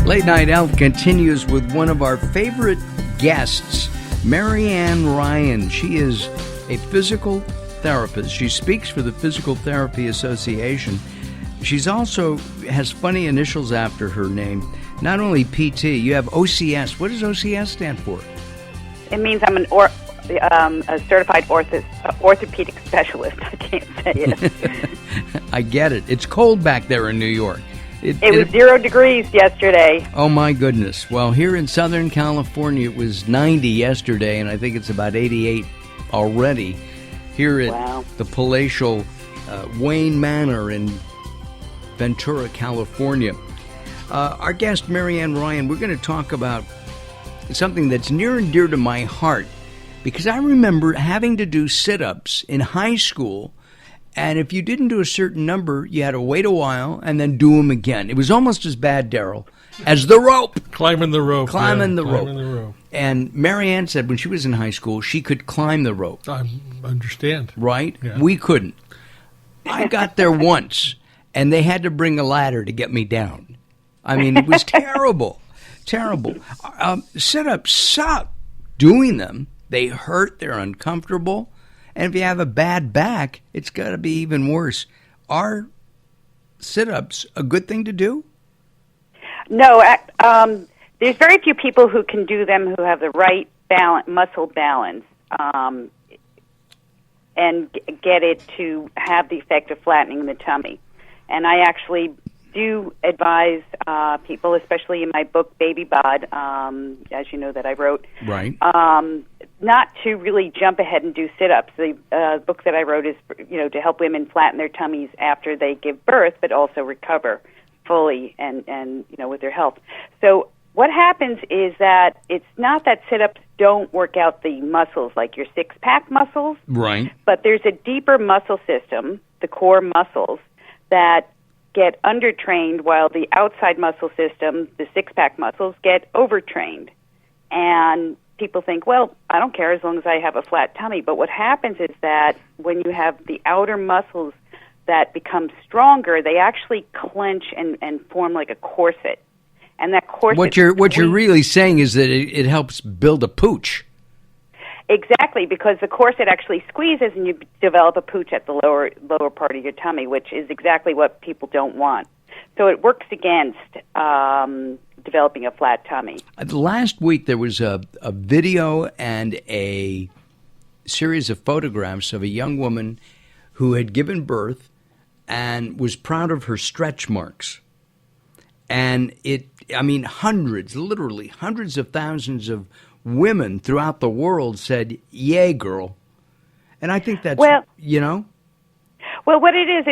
Late Night Health continues with one of our favorite guests, Marianne Ryan. She is a physical therapist. She speaks for the Physical Therapy Association. She's also has funny initials after her name. Not only PT, you have OCS. What does OCS stand for? It means I'm a certified orthopedic specialist. I can't say it. I get it. It's cold back there in New York. It was 0 degrees yesterday. Oh, my goodness. Well, here in Southern California, it was 90 yesterday, and I think it's about 88 already here at the palatial Wayne Manor in Ventura, California. Our guest, Marianne Ryan, we're going to talk about something that's near and dear to my heart, because I remember having to do sit-ups in high school. And if you didn't do a certain number, you had to wait a while and then do them again. It was almost as bad, Daryl, as the rope. Climbing the rope. Climbing the rope. And Marianne said when she was in high school, she could climb the rope. I understand. Right? Yeah. We couldn't. I got there once, and they had to bring a ladder to get me down. I mean, it was terrible. Terrible. Sit-ups suck. Doing them, they hurt, they're uncomfortable. And if you have a bad back, it's got to be even worse. Are sit-ups a good thing to do? No. There's very few people who can do them who have the right muscle balance and get it to have the effect of flattening the tummy. And I actually do advise people, especially in my book, Baby Bod, as you know that I wrote, right? Not to really jump ahead and do sit-ups. The book that I wrote is, to help women flatten their tummies after they give birth, but also recover fully and with their health. So what happens is that it's not that sit-ups don't work out the muscles like your six-pack muscles, right? But there's a deeper muscle system, the core muscles, that get undertrained while the outside muscle system, the six-pack muscles, get overtrained. And people think, well, I don't care as long as I have a flat tummy. But what happens is that when you have the outer muscles that become stronger, they actually clench and form like a corset. And that corset... What you're really saying is that it helps build a pooch. Exactly, because the corset actually squeezes and you develop a pooch at the lower part of your tummy, which is exactly what people don't want. So it works against developing a flat tummy. Last week there was a video and a series of photographs of a young woman who had given birth and was proud of her stretch marks. And literally hundreds of thousands of women throughout the world said, "Yay, girl." And I think that's, Well, what it is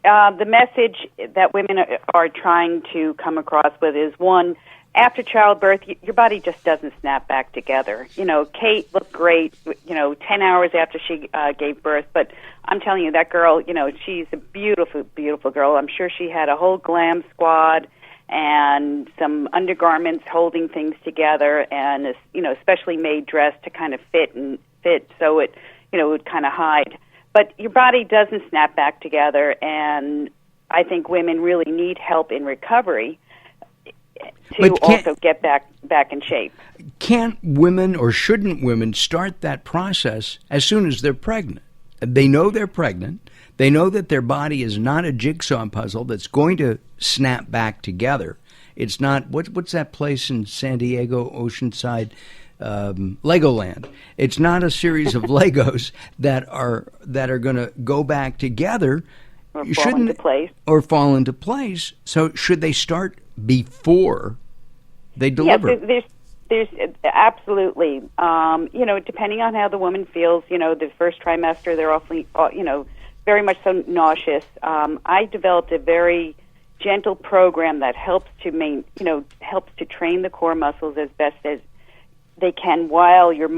the message that women are trying to come across with is, one, after childbirth, your body just doesn't snap back together. Kate looked great, 10 hours after she gave birth, but I'm telling you, that girl, she's a beautiful, beautiful girl. I'm sure she had a whole glam squad and some undergarments holding things together, and especially made dress to kind of fit so it would kind of hide. But your body doesn't snap back together, and I think women really need help in recovery to also get back in shape. Can't women or shouldn't women start that process as soon as they're pregnant? They know they're pregnant. They know that their body is not a jigsaw puzzle that's going to snap back together. It's not, what's that place in San Diego, Oceanside? Legoland. It's not a series of Legos that are going to go back together. Or fall into place. So should they start before they deliver? Yes, there's absolutely. Depending on how the woman feels, the first trimester, they're awfully, very much so nauseous. I developed a very gentle program that helps to train the core muscles as best as they can while your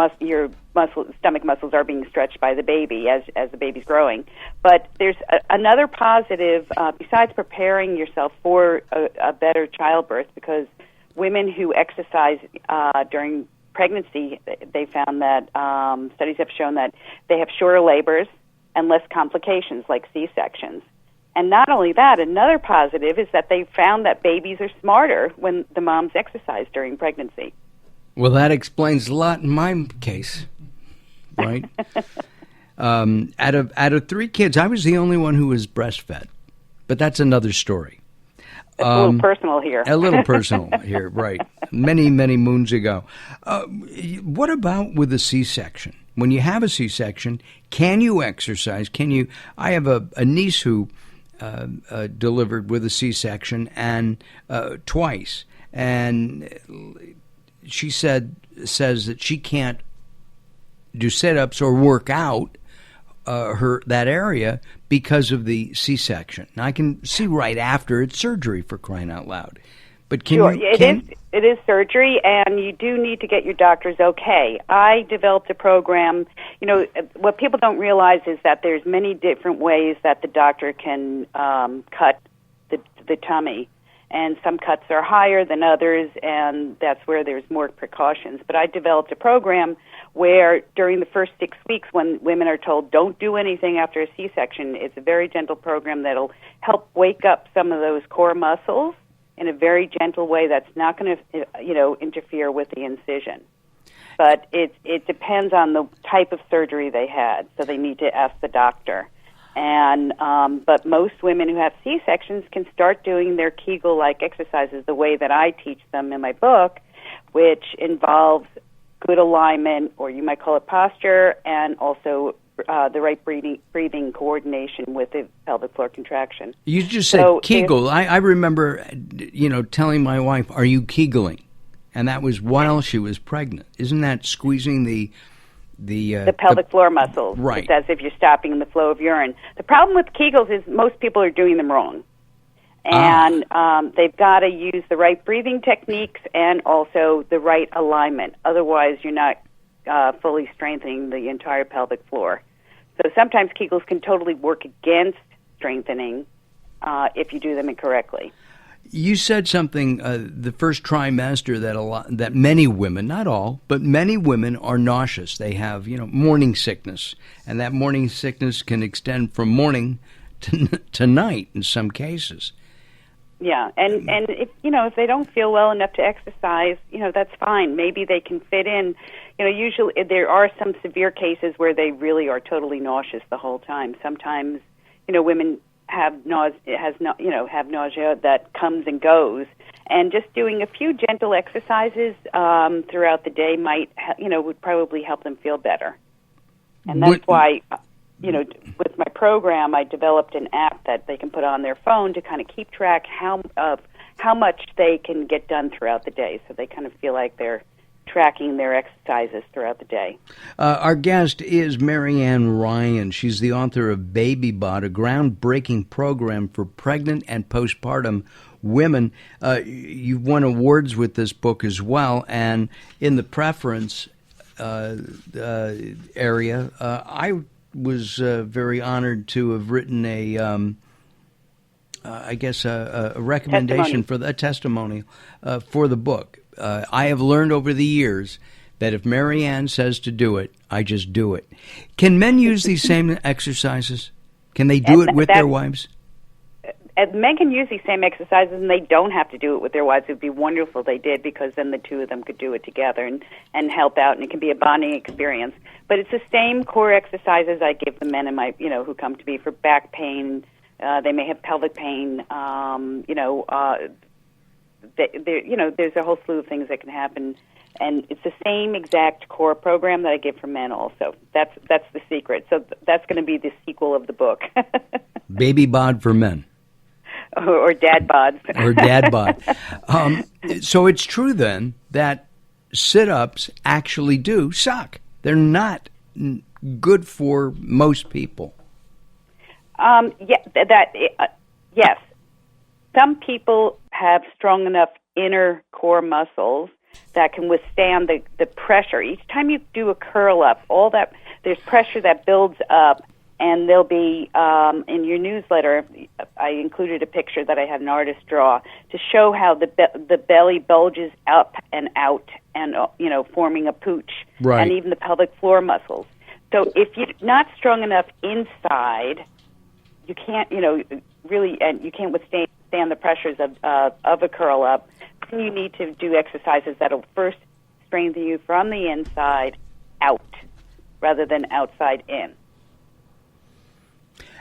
stomach muscles are being stretched by the baby as the baby's growing. But there's another positive besides preparing yourself for a better childbirth, because women who exercise during pregnancy, they found that studies have shown that they have shorter labors, and less complications like C-sections. And not only that, another positive is that they found that babies are smarter when the moms exercise during pregnancy. Well, that explains a lot in my case, right? Out of 3 kids, I was the only one who was breastfed, but that's another story. It's a little personal here. A little personal here, right. Many, many moons ago. What about with a C-section? When you have a C-section, can you exercise? I have a niece who delivered with a C-section and twice, and she says that she can't do sit-ups or work out that area because of the C-section. Now, I can see right after it's surgery, for crying out loud. But it is surgery, and you do need to get your doctor's okay. I developed a program. What people don't realize is that there's many different ways that the doctor can cut the tummy, and some cuts are higher than others, and that's where there's more precautions. But I developed a program where during the first 6 weeks when women are told don't do anything after a C-section, it's a very gentle program that'll help wake up some of those core muscles in a very gentle way that's not going to, interfere with the incision. But it depends on the type of surgery they had, so they need to ask the doctor. And but most women who have C-sections can start doing their Kegel-like exercises the way that I teach them in my book, which involves good alignment, or you might call it posture, and also the right breathing coordination with the pelvic floor contraction. You just said Kegel. I remember, telling my wife, "Are you Kegeling?" And that was while she was pregnant. Isn't that squeezing the pelvic floor muscles? Right. It's as if you're stopping the flow of urine. The problem with Kegels is most people are doing them wrong. And they've got to use the right breathing techniques and also the right alignment. Otherwise, you're not fully strengthening the entire pelvic floor. So sometimes Kegels can totally work against strengthening if you do them incorrectly. You said something the first trimester that many women, not all, but many women are nauseous. They have morning sickness, and that morning sickness can extend from morning to night in some cases. Yeah, and if they don't feel well enough to exercise, that's fine. Maybe they can fit in. Usually there are some severe cases where they really are totally nauseous the whole time. Sometimes, women have nausea that comes and goes, and just doing a few gentle exercises throughout the day would probably help them feel better. And that's why. With my program, I developed an app that they can put on their phone to kind of keep track of how much they can get done throughout the day, so they kind of feel like they're tracking their exercises throughout the day. Our guest is Marianne Ryan. She's the author of Baby Bod, a groundbreaking program for pregnant and postpartum women. You've won awards with this book as well, and in the preference area, I was very honored to have written a recommendation for a testimonial for the book. I have learned over the years that if Marianne says to do it, I just do it. Can men use these same exercises? Can they do it with their wives? Men can use these same exercises, and they don't have to do it with their wives. It would be wonderful if they did, because then the two of them could do it together and help out, and it can be a bonding experience. But it's the same core exercises I give the men in my, who come to me for back pain. They may have pelvic pain. There's a whole slew of things that can happen, and it's the same exact core program that I give for men. Also, that's the secret. So that's going to be the sequel of the book. Baby Bod for men. Or dad bods. Or dad bod. So it's true then that sit-ups actually do suck. They're not good for most people. Yes. Some people have strong enough inner core muscles that can withstand the pressure. Each time you do a curl up, all that there's pressure that builds up. And there'll be, in your newsletter, I included a picture that I had an artist draw to show how the belly bulges up and out and, forming a pooch. Right. And even the pelvic floor muscles. So if you're not strong enough inside, you can't, really, and you can't withstand the pressures of a curl up. Then you need to do exercises that'll first strengthen you from the inside out, rather than outside in.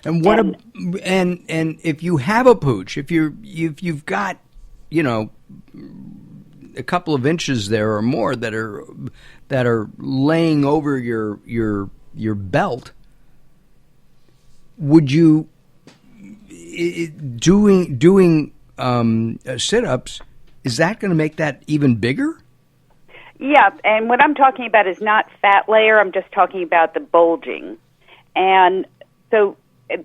And what and if you have a pooch, if you've got, a couple of inches there or more that are laying over your belt, would you doing sit-ups, is that going to make that even bigger? Yeah, and what I'm talking about is not fat layer. I'm just talking about the bulging. And so, I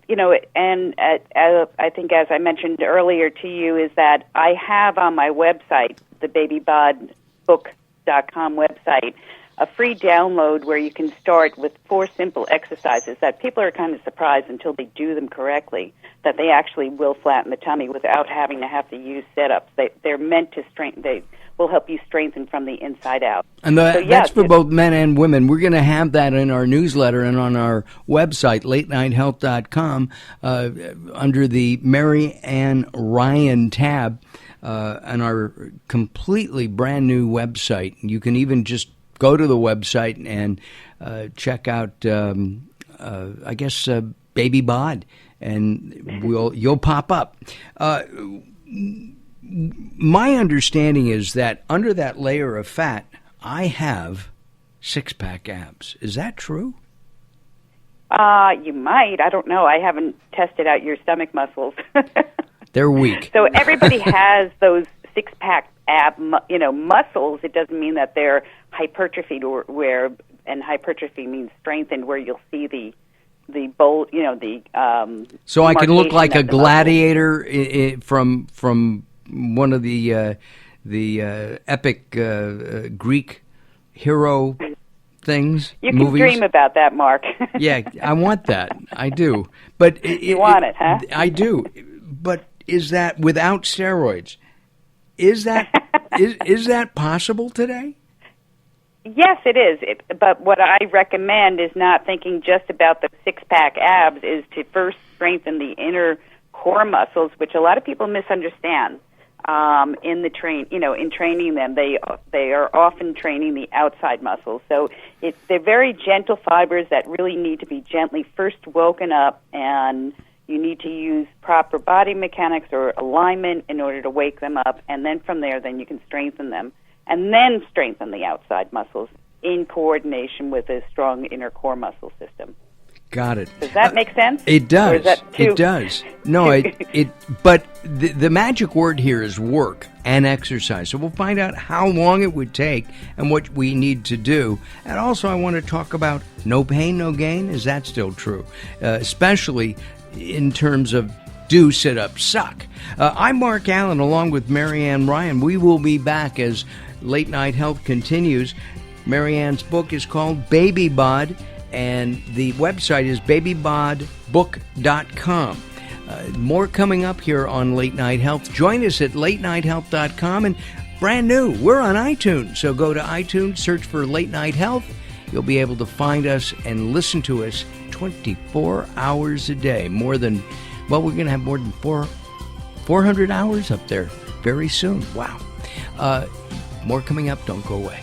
think as I mentioned earlier to you, is that I have on my website, the babybodbook.com website, a free download where you can start with 4 simple exercises that people are kind of surprised until they do them correctly, that they actually will flatten the tummy without having to have to use sit-ups. They're meant to strengthen. They will help you strengthen from the inside out. And that's for both men and women. We're going to have that in our newsletter and on our website, latenighthealth.com, under the Mary Ann Ryan tab, on our completely brand new website. You can even just go to the website and check out, Baby Bod, and you'll pop up. My understanding is that under that layer of fat, I have 6-pack abs. Is that true? You might. I don't know. I haven't tested out your stomach muscles. They're weak. So everybody has those 6-pack ab, muscles. It doesn't mean that they're hypertrophied, and hypertrophy means strengthened, where you'll see the bold, So I can look like a gladiator from one of the epic Greek hero things. You can movies. Dream about that, Mark. Yeah, I want that. I do. But you want it, huh? I do. But is that without steroids? Is that is that possible today? Yes, it is. But what I recommend is not thinking just about the 6-pack abs, is to first strengthen the inner core muscles, which a lot of people misunderstand. In training them, they are often training the outside muscles. So they're very gentle fibers that really need to be gently first woken up, and you need to use proper body mechanics or alignment in order to wake them up, and then from there, then you can strengthen them, and then strengthen the outside muscles in coordination with a strong inner core muscle system. Got it. Does that make sense? It does. Or is that It does. No, but the magic word here is work and exercise. So we'll find out how long it would take and what we need to do. And also I want to talk about no pain, no gain. Is that still true? Especially in terms of do sit-ups suck? I'm Mark Allen along with Mary Ann Ryan. We will be back as Late Night Health continues. Mary Ann's book is called Baby Bod, and the website is babybodbook.com. More coming up here on Late Night Health. Join us at latenighthealth.com, and brand new, we're on iTunes. So go to iTunes, search for Late Night Health. You'll be able to find us and listen to us 24 hours a day. We're going to have more than 400 hours up there very soon. Wow. More coming up. Don't go away.